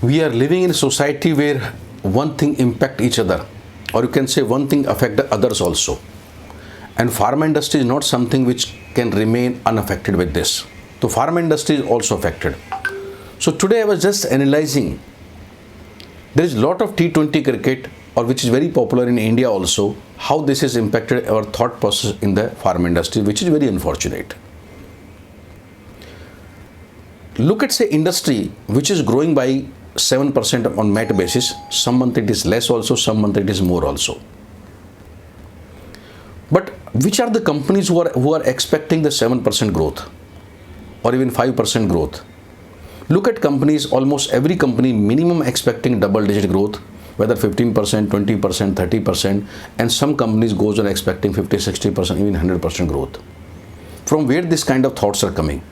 We are living in a society where one thing impact each other, or you can say one thing affect the others also. And pharma industry is not something which can remain unaffected with this. So pharma industry is also affected. So today I was just analyzing, there is a lot of T20 cricket, or which is very popular in India also, how this has impacted our thought process in the pharma industry, which is very unfortunate. Look at say industry which is growing by 7% on MAT basis. Some month it is less also, some month it is more also. But which are the companies who are expecting the 7% growth or even 5% growth? Look at companies, almost every company minimum expecting double-digit growth, whether 15%, 20%, 30%, and some companies goes on expecting 50, 60%, even 100% growth. From where this kind of thoughts are coming?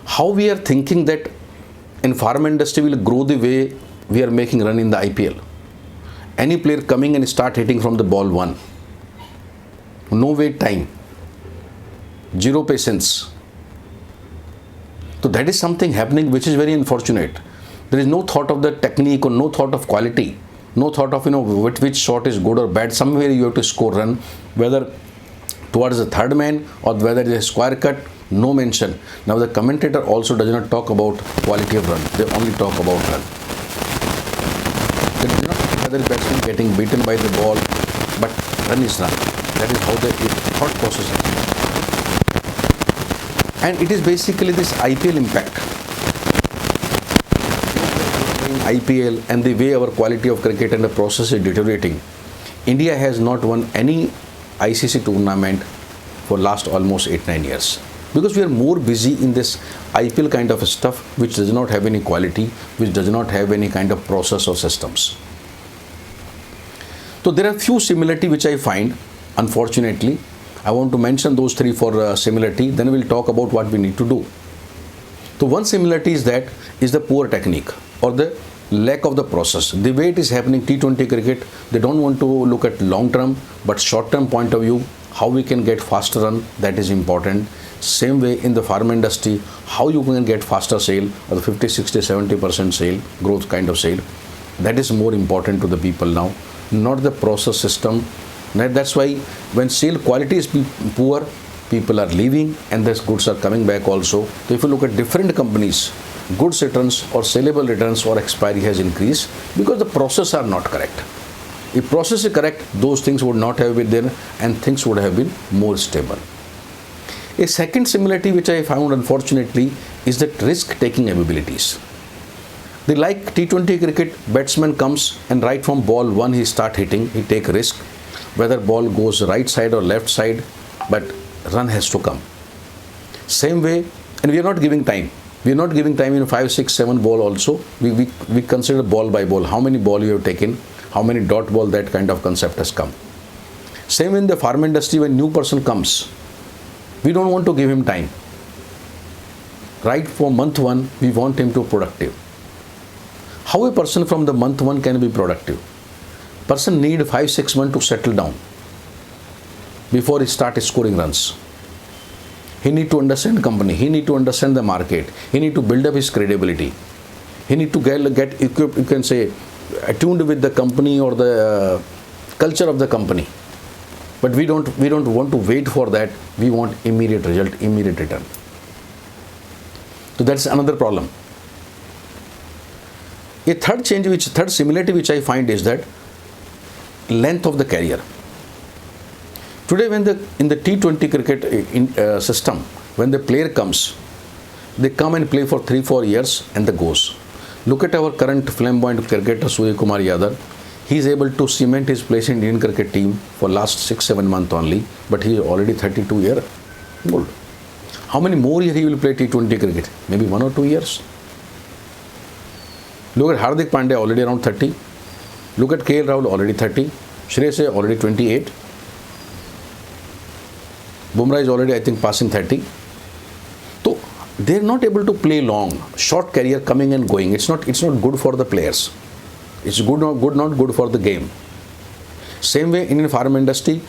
How we are thinking that in pharma industry will grow the way we are making run in the IPL. Any player coming and start hitting from the ball one. No wait time. Zero patience. So that is something happening which is very unfortunate. There is no thought of the technique or no thought of quality. No thought of which shot is good or bad. Somewhere you have to score run. Whether towards the third man or whether it is a square cut. No mention. Now the commentator also does not talk about quality of run. They only talk about run. They do not know whether the batsman getting beaten by the ball, but run is run. That is how the thought process is. And it is basically this IPL impact. IPL and the way our quality of cricket and the process is deteriorating. India has not won any ICC tournament for last almost 8-9 years. Because we are more busy in this IPL kind of stuff which does not have any quality, which does not have any kind of process or systems. So there are few similarity which I find, unfortunately. I want to mention those three for similarity, then we'll talk about what we need to do. So one similarity is the poor technique or the lack of the process. The way it is happening T20 cricket, they don't want to look at long term, but short term point of view, how we can get faster run, that is important. Same way in the pharma industry, how you can get faster sale or the 50, 60, 70% sale, growth kind of sale. That is more important to the people now, not the process system. That's why when sale quality is poor, people are leaving and the goods are coming back also. So if you look at different companies, goods returns or saleable returns or expiry has increased because the process are not correct. If process is correct, those things would not have been there and things would have been more stable. A second similarity which I found unfortunately is that risk-taking abilities. They like T20 cricket, batsman comes and right from ball one he start hitting, he take risk, whether ball goes right side or left side, but run has to come. Same way, and we are not giving time. We are not giving time in 5, 6, 7 ball also. We consider ball by ball, how many ball you have taken, how many dot ball, that kind of concept has come. Same in the pharma industry, when new person comes, we don't want to give him time. Right for month one, we want him to be productive. How a person from the month one can be productive? Person need 5, 6 months to settle down before he start scoring runs. He need to understand company. He need to understand the market. He need to build up his credibility. He need to get equipped, you can say, attuned with the company or the culture of the company. But we don't want to wait for that. We want immediate result, immediate return. So that's another problem. A third similarity which I find is that length of the career. Today, when in the T20 cricket system, when the player comes, they come and play for 3-4 years and they goes. Look at our current flamboyant cricketer Surya Kumar Yadav. He is able to cement his place in Indian cricket team for last 6-7 months only, but he is already 32 years old. How many more years he will play T20 cricket? Maybe 1 or 2 years. Look at Hardik Pandya, already around 30. Look at KL Rahul, already 30. Shreyas already 28. Bumrah is already, I think, passing 30. So they are not able to play long, short career coming and going. It's not good for the players. It's not good for the game. Same way in the pharma industry,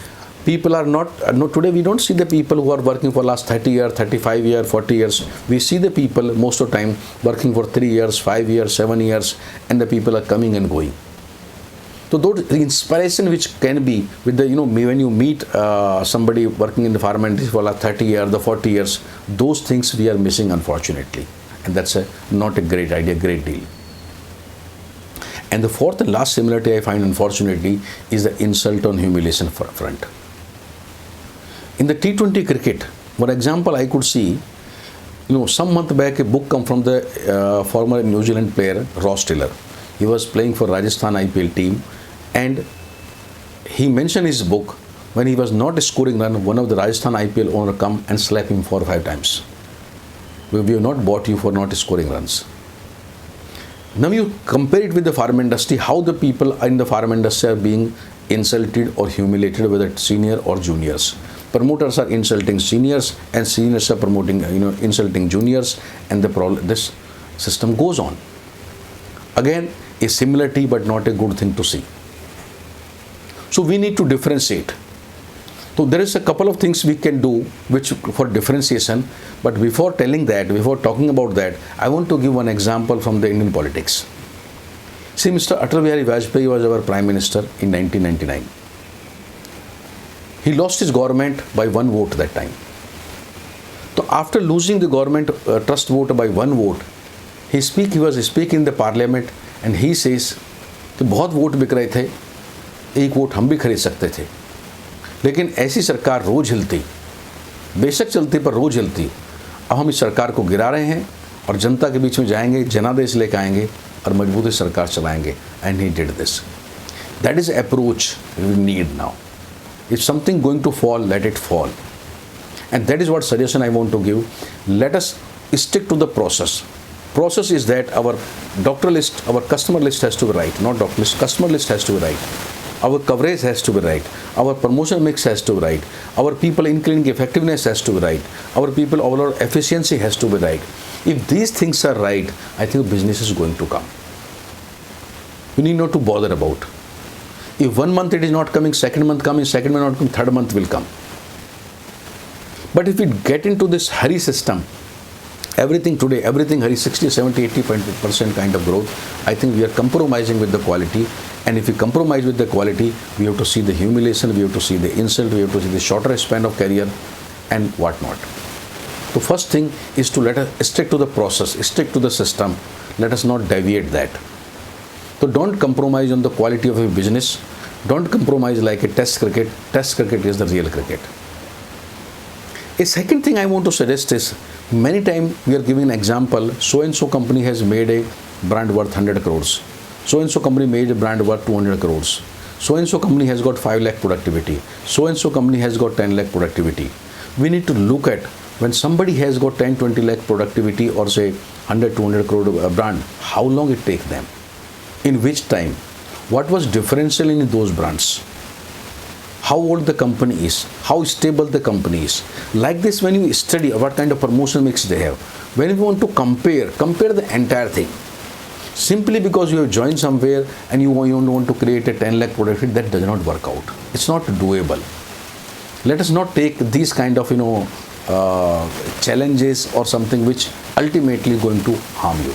People are not, no, today we don't see the people who are working for last 30 years, 35 years, 40 years. We see the people most of the time working for 3 years, 5 years, 7 years, and the people are coming and going. So the inspiration which can be with the, when you meet somebody working in the pharma industry for last 30 years, the 40 years, those things we are missing, unfortunately. And that's not a great idea, great deal. And the fourth and last similarity I find, unfortunately, is the insult on humiliation front. In the T20 cricket, for example, I could see, some month back a book come from the former New Zealand player Ross Taylor. He was playing for Rajasthan IPL team, and he mentioned his book when he was not scoring run, one of the Rajasthan IPL owner come and slap him 4 or 5 times. We have not bought you for not scoring runs. Now you compare it with the pharma industry, how the people in the pharma industry are being insulted or humiliated, whether it's senior or juniors. Promoters are insulting seniors, and seniors are promoting, insulting juniors, and this system goes on. Again, a similarity, but not a good thing to see. So we need to differentiate. So there is a couple of things we can do which for differentiation, but before telling that, before talking about that, I want to give one example from the Indian politics. See, Mr. Atal Bihari Vajpayee was our Prime Minister in 1999. He lost his government by 1 vote that time. So after losing the government trust vote by 1 vote, he was speaking in the parliament and he says कि बहुत vote बिक रहे थे, एक vote हम भी खरीद सकते थे, लेकिन ऐसी सरकार रोज हिलती, बेशक चलती पर रोज हिलती। अब हम इस सरकार को गिरा रहे हैं और जनता के बीच में जाएंगे, जनादेश लेकर आएंगे और मजबूती सरकार चलाएंगे। And he did this. That is approach we need now. If something going to fall, let it fall. And that is what suggestion I want to give. Let us stick to the process. Process is that our doctor list, our customer list has to be right, not doctor list, customer list has to be right. Our coverage has to be right. Our promotion mix has to be right. Our people in clinic effectiveness has to be right. Our people overall efficiency has to be right. If these things are right, I think business is going to come. You need not to bother about. If 1 month it is not coming, second month coming, second month not coming, third month will come. But if we get into this hurry system, everything today, everything hurry, 60, 70, 80% kind of growth, I think we are compromising with the quality. And if we compromise with the quality, we have to see the humiliation, we have to see the insult, we have to see the shorter span of career and whatnot. The first thing is to let us stick to the process, stick to the system. Let us not deviate that. So don't compromise on the quality of your business. Don't compromise like a test cricket. Test cricket is the real cricket. A second thing I want to suggest is, many times we are giving an example, so-and-so company has made a brand worth 100 crores. So-and-so company made a brand worth 200 crores. So-and-so company has got 5 lakh productivity. So-and-so company has got 10 lakh productivity. We need to look at when somebody has got 10, 20 lakh productivity or say 100, 200 crore brand, how long it take them? In which time? What was differential in those brands? How old the company is, how stable the company is. Like this, when you study what kind of promotion mix they have, when you want to compare the entire thing. Simply because you have joined somewhere and you want to create a 10 lakh productivity, that does not work out. It's not doable. Let us not take these kind of challenges or something which ultimately going to harm you.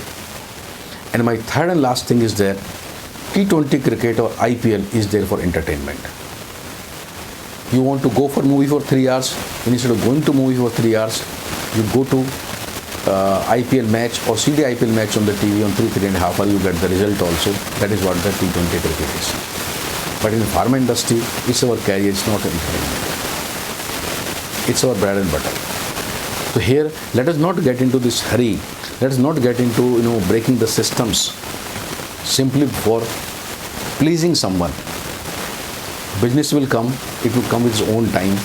And my third and last thing is that T20 cricket or IPL is there for entertainment. You want to go for movie for 3 hours, instead of going to movie for 3 hours, you go to IPL match or see the IPL match on the TV on 3.5 hours, you get the result also. That is what the T20 cricket is. But in the pharma industry, it's our career, it's not entertainment. It's our bread and butter. So here, let us not get into this hurry. Let us not get into breaking the systems simply for pleasing someone. Business will come, it will come with its own time.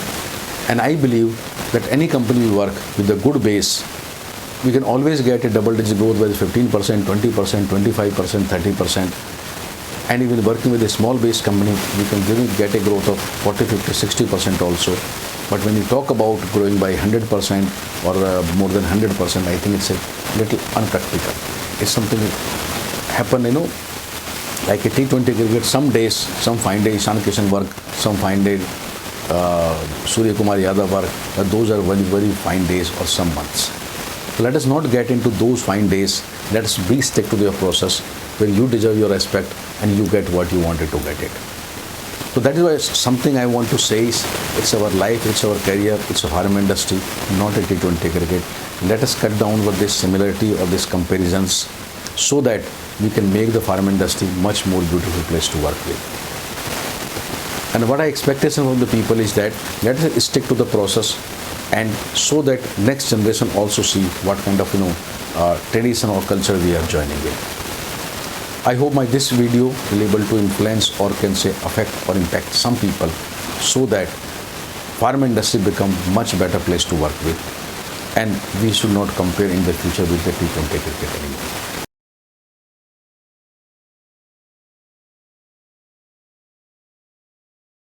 And I believe that any company will work with a good base. We can always get a double-digit growth by 15%, 20%, 25%, 30%. And even working with a small-based company, we can get a growth of 40, 50, 60% also. But when you talk about growing by 100% or more than 100%, I think it's a little unpractical. It's something that happen, like a T20 cricket, some days, some fine days, Ishan Kishan work, some fine day, Surya Kumar Yadav work, those are very, very fine days or some months. So let us not get into those fine days. Let us be stick to your process where you deserve your respect and you get what you wanted to get it. So that is why something I want to say is it's our life, it's our career, it's a pharma industry, not a T20 cricket. Let us cut down with this similarity or these comparisons so that we can make the pharma industry much more beautiful place to work with. And what I expectation from the people is that let us stick to the process and so that next generation also see what kind of tradition or culture we are joining in. I hope this video will able to influence or can say affect or impact some people so that pharma industry become much better place to work with and we should not compare in the future with the T20 cricket anymore.